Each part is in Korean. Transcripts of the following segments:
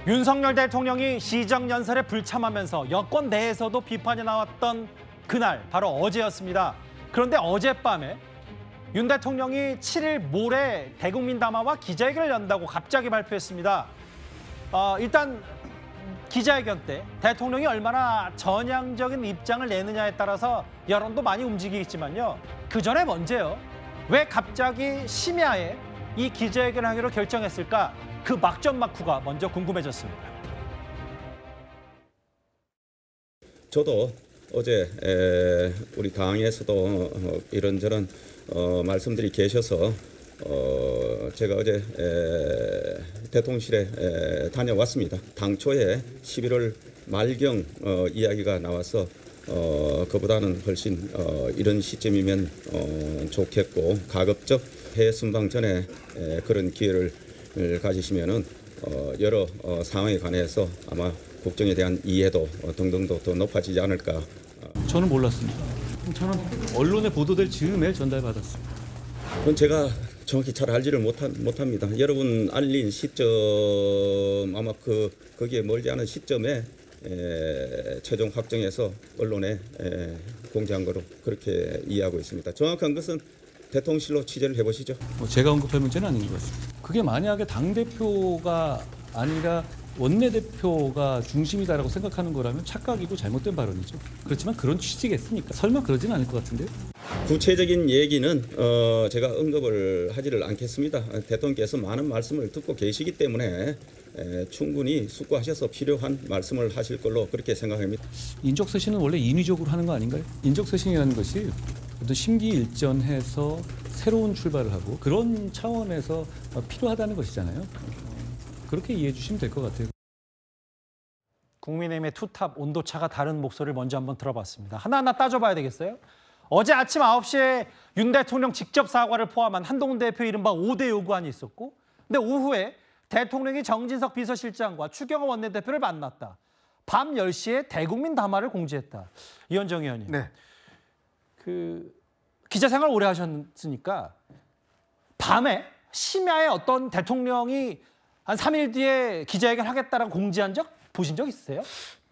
윤석열 대통령이 시정연설에 불참하면서 여권 내에서도 비판이 나왔던 그날 바로 어제였습니다. 그런데 어젯밤에 윤 대통령이 7일 모레 대국민 담화와 기자회견을 연다고 갑자기 발표했습니다. 일단 기자회견 때 대통령이 얼마나 전향적인 입장을 내느냐에 따라서 여론도 많이 움직이겠지만요. 그 전에 먼저요. 왜 갑자기 심야에 이 기자회견을 하기로 결정했을까? 그 막전막후가 먼저 궁금해졌습니다. 저도 어제 우리 당에서도 이런저런 말씀들이 계셔서 제가 어제 대통령실에 다녀왔습니다. 당초에 11월 말경 이야기가 나와서 그보다는 훨씬 이런 시점이면 좋겠고 가급적 해외 순방 전에 그런 기회를 가지시면은 여러 상황에 관해서 아마 국정에 대한 이해도 등등도 더 높아지지 않을까. 저는 몰랐습니다. 저는 언론에 보도될 즈음에 전달받았습니다. 그건 제가 정확히 잘 알지를 못합니다. 여러분 알린 시점 아마 거기에 멀지 않은 시점에 최종 확정해서 언론에 공개한 거로 그렇게 이해하고 있습니다. 정확한 것은 대통령실로 취재를 해보시죠. 제가 언급할 문제는 아닌 것 같습니다. 그게 만약에 당대표가 아니라 원내대표가 중심이다라고 생각하는 거라면 착각이고 잘못된 발언이죠. 그렇지만 그런 취지겠습니까? 설마 그러진 않을 것 같은데요. 구체적인 얘기는 제가 언급을 하지를 않겠습니다. 대통령께서 많은 말씀을 듣고 계시기 때문에 충분히 숙고하셔서 필요한 말씀을 하실 걸로 그렇게 생각합니다. 인적쇄신은 원래 인위적으로 하는 거 아닌가요? 인적쇄신이라는 것이 어떤 심기일전해서 새로운 출발을 하고 그런 차원에서 필요하다는 것이잖아요. 그렇게 이해해 주시면 될 것 같아요. 국민의힘의 투탑 온도차가 다른 목소리를 먼저 한번 들어봤습니다. 하나하나 따져봐야 되겠어요? 어제 아침 9시에 윤 대통령 직접 사과를 포함한 한동훈 대표 이른바 5대 요구안이 있었고, 근데 오후에 대통령이 정진석 비서실장과 추경호 원내대표를 만났다. 밤 10시에 대국민 담화를 공지했다. 이현정 의원님. 네. 기자 생활 오래 하셨으니까 밤에 심야에 어떤 대통령이 한 3일 뒤에 기자회견 하겠다라고 공지한 적 보신 적 있으세요?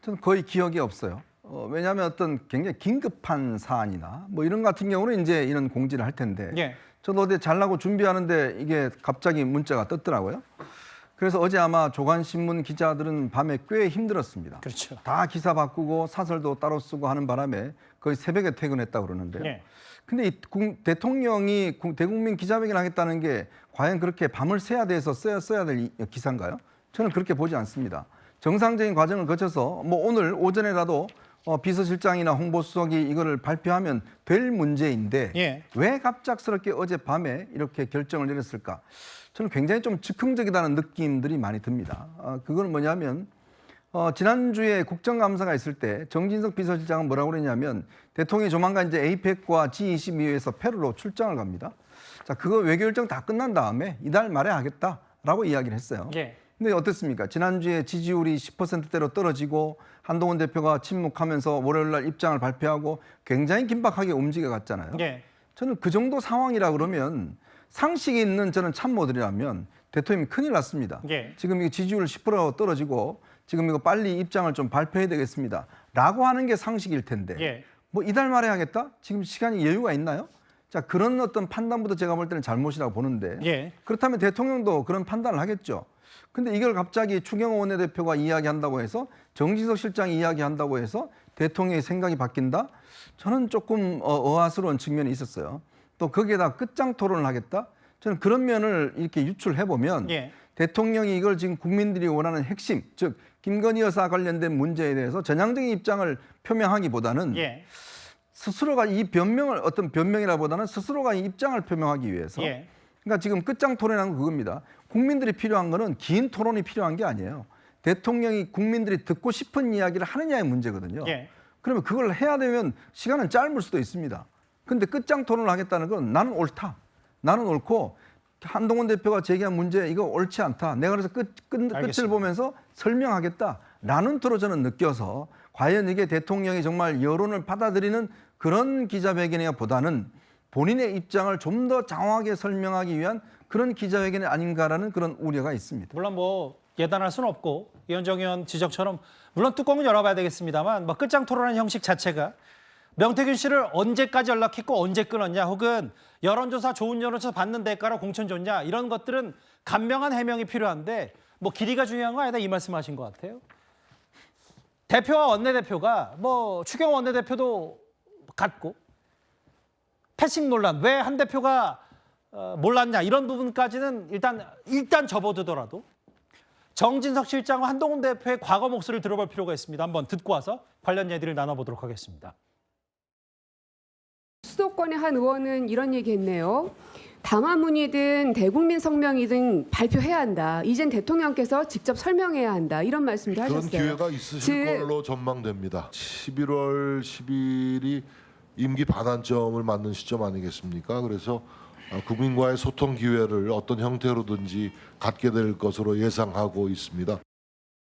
저는 거의 기억이 없어요. 왜냐하면 어떤 굉장히 긴급한 사안이나 뭐 이런 같은 경우는 이제 이런 공지를 할 텐데 예. 저도 어제 잘라고 준비하는데 이게 갑자기 문자가 떴더라고요. 그래서 어제 아마 조간신문 기자들은 밤에 꽤 힘들었습니다. 그렇죠. 다 기사 바꾸고 사설도 따로 쓰고 하는 바람에 거의 새벽에 퇴근했다고 그러는데요. 예. 근데 이 대통령이 대국민 기자회견 하겠다는 게 과연 그렇게 밤을 새야 돼서 써야 될 기사인가요? 저는 그렇게 보지 않습니다. 정상적인 과정을 거쳐서 뭐 오늘 오전에라도 비서실장이나 홍보수석이 이거를 발표하면 될 문제인데 예. 왜 갑작스럽게 어젯밤에 이렇게 결정을 내렸을까? 저는 굉장히 좀 즉흥적이다는 느낌들이 많이 듭니다. 그건 뭐냐면 지난주에 국정감사가 있을 때 정진석 비서실장은 뭐라고 그랬냐면 대통령이 조만간 이제 APEC과 G20위에서 페루로 출장을 갑니다. 자, 그거 외교 일정 다 끝난 다음에 이달 말에 하겠다라고 이야기를 했어요. 예. 근데 어땠습니까? 지난주에 지지율이 10%대로 떨어지고 한동훈 대표가 침묵하면서 월요일 날 입장을 발표하고 굉장히 긴박하게 움직여 갔잖아요. 예. 저는 그 정도 상황이라 그러면 상식이 있는 저는 참모들이라면 대통령이 큰일 났습니다. 예. 지금 이 지지율 10% 떨어지고 지금 이거 빨리 입장을 좀 발표해야 되겠습니다. 라고 하는 게 상식일 텐데 예. 뭐 이달 말에 하겠다? 지금 시간이 여유가 있나요? 자, 그런 어떤 판단부터 제가 볼 때는 잘못이라고 보는데 예. 그렇다면 대통령도 그런 판단을 하겠죠. 근데 이걸 갑자기 추경호 원내대표가 이야기한다고 해서 정진석 실장이 이야기한다고 해서 대통령의 생각이 바뀐다? 저는 조금 의아스러운 측면이 있었어요. 또 거기에다 끝장 토론을 하겠다? 저는 그런 면을 이렇게 유출해보면 예. 대통령이 이걸 지금 국민들이 원하는 핵심, 즉 김건희 여사 관련된 문제에 대해서 전향적인 입장을 표명하기보다는 예. 스스로가 이 변명을 어떤 변명이라보다는 스스로가 이 입장을 표명하기 위해서 예. 그러니까 지금 끝장 토론하는 건 그겁니다. 국민들이 필요한 거는 긴 토론이 필요한 게 아니에요. 대통령이 국민들이 듣고 싶은 이야기를 하느냐의 문제거든요. 예. 그러면 그걸 해야 되면 시간은 짧을 수도 있습니다. 근데 끝장 토론을 하겠다는 건 나는 옳다. 나는 옳고 한동훈 대표가 제기한 문제 이거 옳지 않다. 내가 그래서 끝을 보면서 설명하겠다라는 투로 저는 느껴서 과연 이게 대통령이 정말 여론을 받아들이는 그런 기자회견이보다는 본인의 입장을 좀 더 장황하게 설명하기 위한 그런 기자회견이 아닌가라는 그런 우려가 있습니다. 물론 뭐 예단할 수는 없고 이현정 의원 지적처럼 물론 뚜껑은 열어봐야 되겠습니다만 뭐 끝장 토론하는 형식 자체가 명태균 씨를 언제까지 연락했고 언제 끊었냐 혹은 여론조사 좋은 여론조사 받는 대가로 공천 줬냐 이런 것들은 간명한 해명이 필요한데 뭐 길이가 중요한 거 아니다 이 말씀하신 것 같아요. 대표와 원내대표가 뭐 추경호 원내대표도 같고 패싱 논란 왜 한 대표가 몰랐냐 이런 부분까지는 일단 접어두더라도 정진석 실장과 한동훈 대표의 과거 목소리를 들어볼 필요가 있습니다. 한번 듣고 와서 관련 얘기를 나눠보도록 하겠습니다. 수도권의 한 의원은 이런 얘기했네요. 담화문이든 대국민 성명이든 발표해야 한다. 이젠 대통령께서 직접 설명해야 한다. 이런 말씀도 하셨어요. 그런 기회가 있으실 걸로 전망됩니다. 11월 10일이 임기 반환점을 맞는 시점 아니겠습니까? 그래서 국민과의 소통 기회를 어떤 형태로든지 갖게 될 것으로 예상하고 있습니다.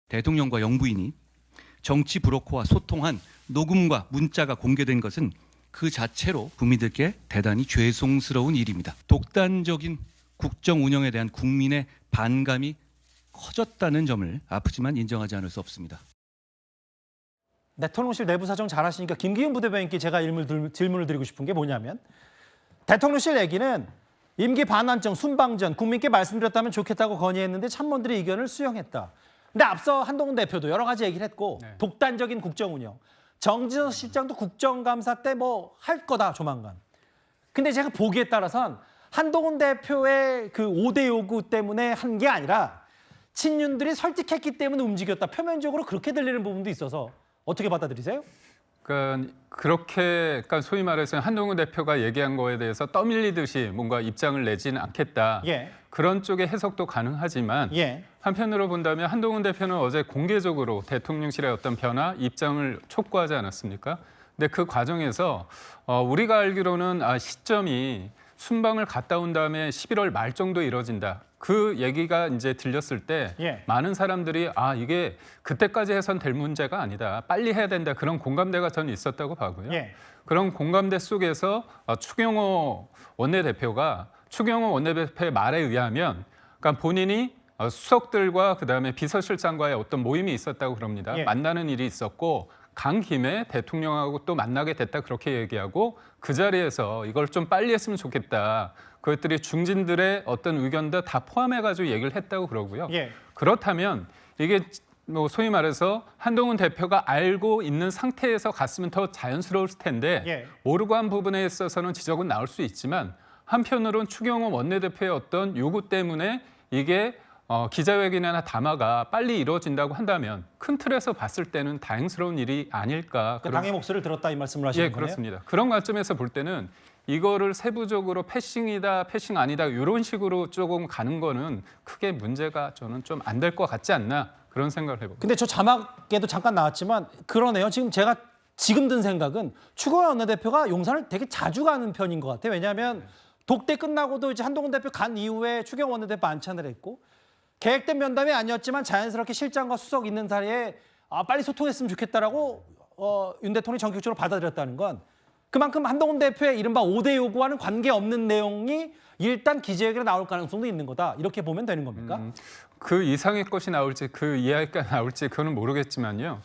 대통령과 영부인이 정치 브로커와 소통한 녹음과 문자가 공개된 것은 그 자체로 국민들께 대단히 죄송스러운 일입니다. 독단적인 국정 운영에 대한 국민의 반감이 커졌다는 점을 아프지만 인정하지 않을 수 없습니다. 대통령실 내부 사정 잘 하시니까 김기현 부대변인께 제가 질문을 드리고 싶은 게 뭐냐면 대통령실 얘기는 임기 반환점, 순방전 국민께 말씀드렸다면 좋겠다고 건의했는데 참모들의 의견을 수용했다. 근데 앞서 한동훈 대표도 여러 가지 얘기를 했고 독단적인 국정 운영. 정진석 실장도 국정감사 때 뭐 할 거다 조만간. 근데 제가 보기에 따라선 한동훈 대표의 그 5대 요구 때문에 한 게 아니라 친윤들이 설득했기 때문에 움직였다. 표면적으로 그렇게 들리는 부분도 있어서 어떻게 받아들이세요? 그러니까 소위 말해서 한동훈 대표가 얘기한 거에 대해서 떠밀리듯이 뭔가 입장을 내지는 않겠다. 예. 그런 쪽의 해석도 가능하지만 예. 한편으로 본다면 한동훈 대표는 어제 공개적으로 대통령실의 어떤 변화, 입장을 촉구하지 않았습니까? 근데 그 과정에서 우리가 알기로는 시점이 순방을 갔다 온 다음에 11월 말 정도에 이뤄진다. 그 얘기가 이제 들렸을 때 많은 사람들이 이게 그때까지 해선 될 문제가 아니다. 빨리 해야 된다. 그런 공감대가 저는 있었다고 봐고요. 그런 공감대 속에서 추경호 원내대표의 말에 의하면 그러니까 본인이 수석들과 그다음에 비서실장과의 어떤 모임이 있었다고 그럽니다. 만나는 일이 있었고 간 김에 대통령하고 또 만나게 됐다 그렇게 얘기하고 그 자리에서 이걸 좀 빨리 했으면 좋겠다. 그것들이 중진들의 어떤 의견도 다 포함해가지고 얘기를 했다고 그러고요. 그렇다면 이게 뭐 소위 말해서 한동훈 대표가 알고 있는 상태에서 갔으면 더 자연스러울 텐데 모르고 한 부분에 있어서는 지적은 나올 수 있지만 한편으로는 추경호 원내대표의 어떤 요구 때문에 이게 기자회견이나 담화가 빨리 이루어진다고 한다면 큰 틀에서 봤을 때는 다행스러운 일이 아닐까. 당의 목소리를 들었다 이 말씀을 하시는 거네요? 그렇습니다. 그런 관점에서 볼 때는 이거를 세부적으로 패싱이다, 패싱 아니다 이런 식으로 조금 가는 거는 크게 문제가 저는 좀 안 될 것 같지 않나 그런 생각을 해봅니다. 근데 저 자막에도 잠깐 나왔지만 그러네요. 제가 든 생각은 추경호 원내대표가 용산을 되게 자주 가는 편인 것 같아요. 왜냐하면 독대 끝나고도 이제 한동훈 대표 간 이후에 추경호 원내대표 안찬을 했고 계획된 면담이 아니었지만 자연스럽게 실장과 수석 있는 자리에 빨리 소통했으면 좋겠다라고 윤 대통령이 전격적으로 받아들였다는 건 그만큼 한동훈 대표의 이른바 5대 요구와는 관계없는 내용이 일단 기자회견에 나올 가능성도 있는 거다. 이렇게 보면 되는 겁니까? 그 이상의 것이 나올지 그 이하가 나올지 그거는 모르겠지만요.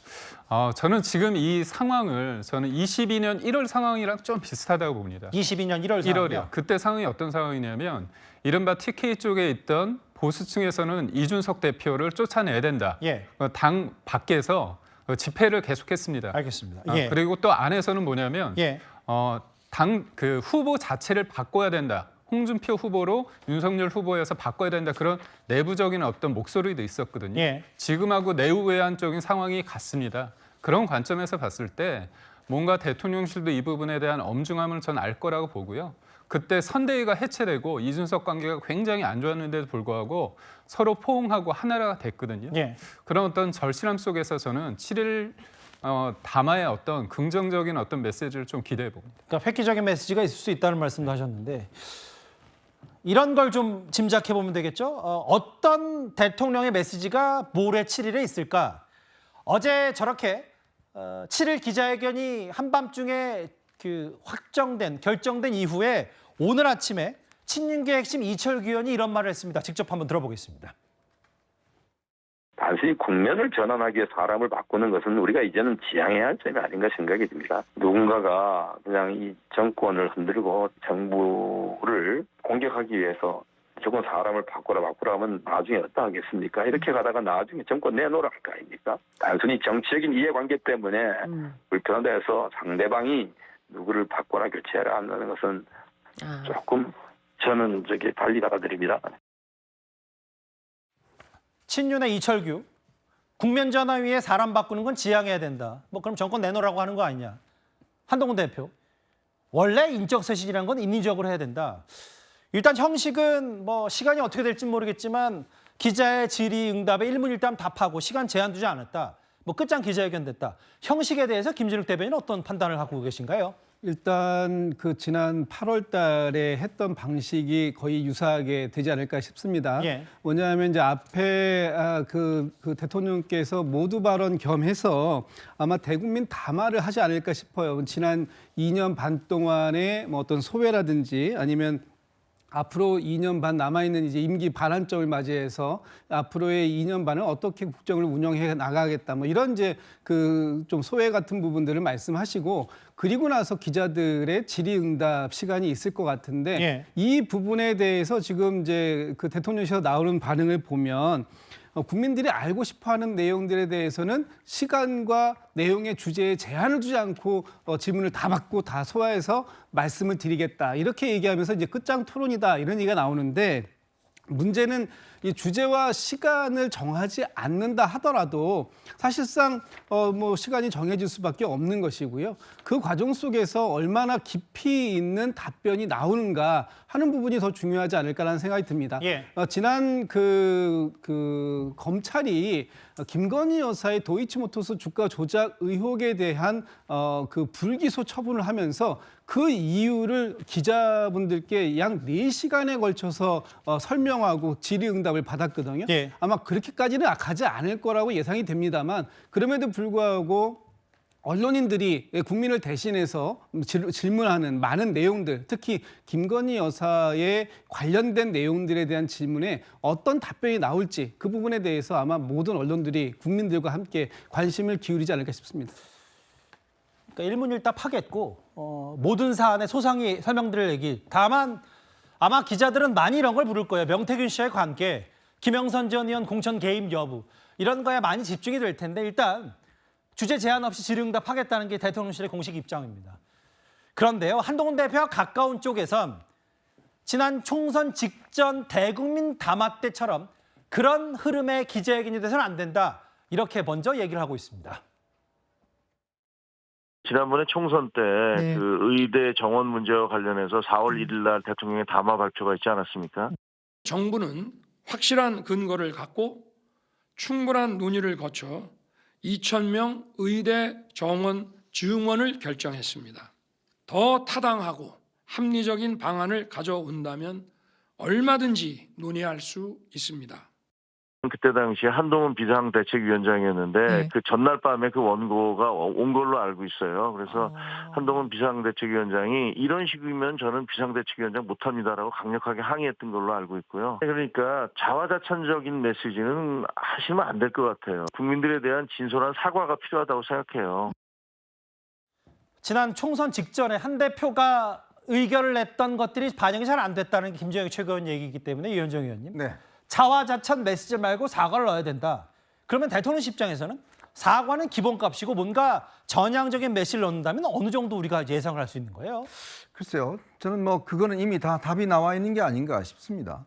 저는 지금 이 상황을 저는 22년 1월 상황이랑 좀 비슷하다고 봅니다. 22년 1월 상황이요? 1월이요. 그때 상황이 어떤 상황이냐면 이른바 TK 쪽에 있던 보수층에서는 이준석 대표를 쫓아내야 된다. 당 밖에서 집회를 계속했습니다. 알겠습니다. 그리고 또 안에서는 뭐냐면 당 그 후보 자체를 바꿔야 된다. 홍준표 후보로 윤석열 후보에서 바꿔야 된다. 그런 내부적인 어떤 목소리도 있었거든요. 지금하고 내후외환적인 상황이 같습니다. 그런 관점에서 봤을 때 뭔가 대통령실도 이 부분에 대한 엄중함을 전 알 거라고 보고요. 그때 선대위가 해체되고 이준석 관계가 굉장히 안 좋았는데도 불구하고 서로 포옹하고 하나가 됐거든요. 그런 어떤 절실함 속에서 저는 7일 담화의 어떤 긍정적인 어떤 메시지를 좀 기대해 봅니다. 그러니까 획기적인 메시지가 있을 수 있다는 말씀도 하셨는데 이런 걸 좀 짐작해 보면 되겠죠. 어떤 대통령의 메시지가 모레 7일에 있을까? 어제 저렇게 7일 기자회견이 한밤중에 결정된 이후에 오늘 아침에 친윤계 핵심 이철규 의원이 이런 말을 했습니다. 직접 한번 들어보겠습니다. 단순히 국면을 전환하기 위해 사람을 바꾸는 것은 우리가 이제는 지양해야 할 점이 아닌가 생각이 듭니다. 누군가가 그냥 이 정권을 흔들고 정부를 공격하기 위해서 조금 사람을 바꾸라 하면 나중에 어떠하겠습니까? 이렇게 가다가 나중에 정권 내놓으라 할 거 아닙니까? 단순히 정치적인 이해관계 때문에 불편하다 해서 상대방이 누구를 바꾸라 교체해라 하는 것은 조금 저는 달리 받아들입니다. 친윤의 이철규, 국면 전환 위에 사람 바꾸는 건 지양해야 된다. 뭐 그럼 정권 내놓으라고 하는 거 아니냐. 한동훈 대표, 원래 인적 쇄신이라는 건 인위적으로 해야 된다. 일단 형식은 뭐 시간이 어떻게 될지 모르겠지만 기자의 질의응답에 일문일답 답하고 시간 제한 두지 않았다. 뭐 끝장 기자회견 됐다. 형식에 대해서 김진욱 대변인은 어떤 판단을 갖고 계신가요? 일단 그 지난 8월 달에 했던 방식이 거의 유사하게 되지 않을까 싶습니다. 예. 뭐냐면 이제 앞에 그 대통령께서 모두 발언 겸해서 아마 대국민 담화를 하지 않을까 싶어요. 지난 2년 반 동안의 뭐 어떤 소회라든지 아니면 앞으로 2년 반 남아있는 이제 임기 반환점을 맞이해서 앞으로의 2년 반을 어떻게 국정을 운영해 나가겠다 뭐 이런 이제 그 좀 소회 같은 부분들을 말씀하시고 그리고 나서 기자들의 질의응답 시간이 있을 것 같은데 예. 이 부분에 대해서 지금 이제 그 대통령실에서 나오는 반응을 보면 국민들이 알고 싶어하는 내용들에 대해서는 시간과 내용의 주제에 제한을 두지 않고 질문을 다 받고 다 소화해서 말씀을 드리겠다 이렇게 얘기하면서 이제 끝장 토론이다 이런 얘기가 나오는데 문제는 이 주제와 시간을 정하지 않는다 하더라도 사실상 뭐 시간이 정해질 수밖에 없는 것이고요. 그 과정 속에서 얼마나 깊이 있는 답변이 나오는가 하는 부분이 더 중요하지 않을까라는 생각이 듭니다. 예. 지난 그 검찰이 김건희 여사의 도이치모터스 주가 조작 의혹에 대한 그 불기소 처분을 하면서 그 이유를 기자분들께 약 4시간에 걸쳐서 설명하고 질의응답을 받았거든요. 예. 아마 그렇게까지는 가지 않을 거라고 예상이 됩니다만 그럼에도 불구하고 언론인들이 국민을 대신해서 질문하는 많은 내용들, 특히 김건희 여사의 관련된 내용들에 대한 질문에 어떤 답변이 나올지 그 부분에 대해서 아마 모든 언론들이 국민들과 함께 관심을 기울이지 않을까 싶습니다. 그러니까 일문일답 하겠고 모든 사안의 소상히 설명드릴 얘기. 다만 아마 기자들은 많이 이런 걸 물을 거예요. 명태균 씨와의 관계, 김영선 전 의원 공천 개입 여부 이런 거에 많이 집중이 될 텐데 일단 주제 제한 없이 질의응답 하겠다는 게 대통령실의 공식 입장입니다. 그런데요, 한동훈 대표와 가까운 쪽에선 지난 총선 직전 대국민 담화 때처럼 그런 흐름의 기자회견이 돼서는 안 된다. 이렇게 먼저 얘기를 하고 있습니다. 지난번에 총선 때 그 의대 정원 문제와 관련해서 4월 1일 날 대통령의 담화 발표가 있지 않았습니까? 정부는 확실한 근거를 갖고 충분한 논의를 거쳐 2,000명 의대 정원 증원을 결정했습니다. 더 타당하고 합리적인 방안을 가져온다면 얼마든지 논의할 수 있습니다. 그때 당시에 한동훈 비상대책위원장이었는데 그 전날 밤에 그 원고가 온 걸로 알고 있어요. 그래서 한동훈 비상대책위원장이 이런 식이면 저는 비상대책위원장 못합니다라고 강력하게 항의했던 걸로 알고 있고요. 그러니까 자화자찬적인 메시지는 하시면 안 될 것 같아요. 국민들에 대한 진솔한 사과가 필요하다고 생각해요. 지난 총선 직전에 한 대표가 의결을 냈던 것들이 반영이 잘 안 됐다는 게 김재영 최고위원 얘기이기 때문에 이현정 의원님. 네. 자화자찬 메시지 말고 사과를 넣어야 된다. 그러면 대통령 입장에서는 사과는 기본값이고 뭔가 전향적인 메시지를 넣는다면 어느 정도 우리가 예상을 할 수 있는 거예요? 글쎄요. 저는 뭐 그거는 이미 다 답이 나와 있는 게 아닌가 싶습니다.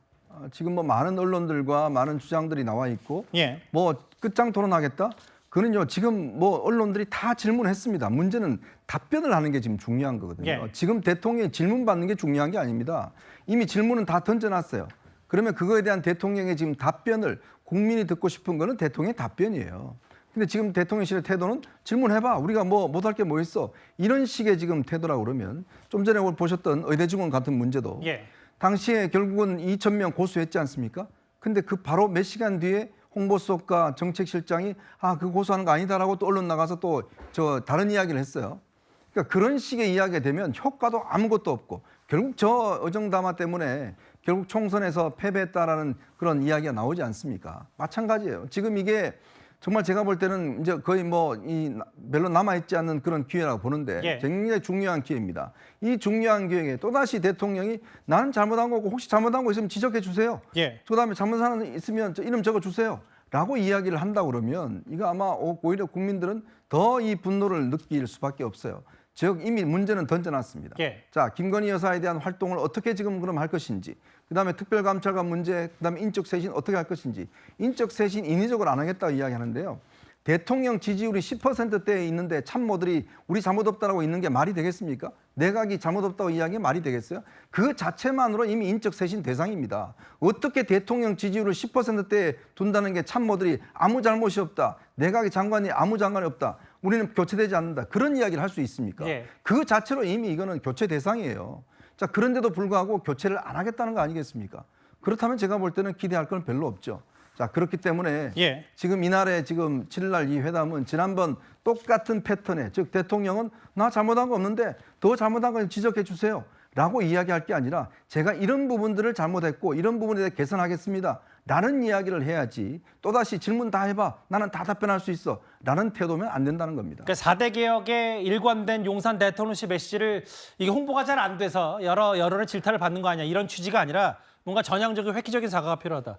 지금 뭐 많은 언론들과 많은 주장들이 나와 있고 예. 뭐 끝장 토론하겠다? 그는요 지금 뭐 언론들이 다 질문했습니다. 문제는 답변을 하는 게 지금 중요한 거거든요. 예. 지금 대통령이 질문 받는 게 중요한 게 아닙니다. 이미 질문은 다 던져놨어요. 그러면 그거에 대한 대통령의 지금 답변을 국민이 듣고 싶은 거는 대통령의 답변이에요. 근데 지금 대통령실의 태도는 질문해봐. 우리가 뭐 못할 게 뭐 있어. 이런 식의 지금 태도라고 그러면 좀 전에 보셨던 의대증원 같은 문제도 당시에 결국은 2,000명 고소했지 않습니까? 근데 그 바로 몇 시간 뒤에 홍보수석과 정책실장이 그 고소하는 거 아니다라고 또 언론 나가서 또 다른 이야기를 했어요. 그러니까 그런 식의 이야기가 되면 효과도 아무것도 없고 결국 저 어정담화 때문에 결국 총선에서 패배했다라는 그런 이야기가 나오지 않습니까? 마찬가지예요. 지금 이게 정말 제가 볼 때는 이제 거의 별로 남아있지 않는 그런 기회라고 보는데 예. 굉장히 중요한 기회입니다. 이 중요한 기회에 또다시 대통령이 나는 잘못한 거고 혹시 잘못한 거 있으면 지적해 주세요. 예. 그다음에 잘못한 거 있으면 저 이름 적어 주세요. 라고 이야기를 한다고 그러면 이거 아마 오히려 국민들은 더 이 분노를 느낄 수밖에 없어요. 즉 이미 문제는 던져놨습니다. 예. 자, 김건희 여사에 대한 활동을 어떻게 지금 그럼 할 것인지, 그다음에 특별감찰관 문제, 그다음에 인적 쇄신 어떻게 할 것인지, 인적 쇄신 인위적으로 안 하겠다고 이야기하는데요. 대통령 지지율이 10%대에 있는데 참모들이 우리 잘못 없다라고 있는 게 말이 되겠습니까? 내각이 잘못 없다고 이야기가 말이 되겠어요? 그 자체만으로 이미 인적 쇄신 대상입니다. 어떻게 대통령 지지율을 10%대에 둔다는 게 참모들이 아무 잘못이 없다, 내각의 장관이 아무 장관이 없다, 우리는 교체되지 않는다, 그런 이야기를 할 수 있습니까? 예. 그 자체로 이미 이거는 교체 대상이에요. 자, 그런데도 불구하고 교체를 안 하겠다는 거 아니겠습니까? 그렇다면 제가 볼 때는 기대할 건 별로 없죠. 자, 그렇기 때문에 예. 지금 이날에 지금 7일 날 이 회담은 지난번 똑같은 패턴에, 즉 대통령은 나 잘못한 거 없는데 더 잘못한 걸 지적해 주세요 라고 이야기할 게 아니라 제가 이런 부분들을 잘못했고 이런 부분에 대해 개선하겠습니다 라는 이야기를 해야지 또다시 질문 다 해봐 나는 다 답변할 수 있어 라는 태도면 안 된다는 겁니다. 그러니까 4대 개혁에 일관된 용산 대통령실 메시지를 이게 홍보가 잘 안 돼서 여론의 질타를 받는 거 아니야, 이런 취지가 아니라 뭔가 전향적인 획기적인 사과가 필요하다.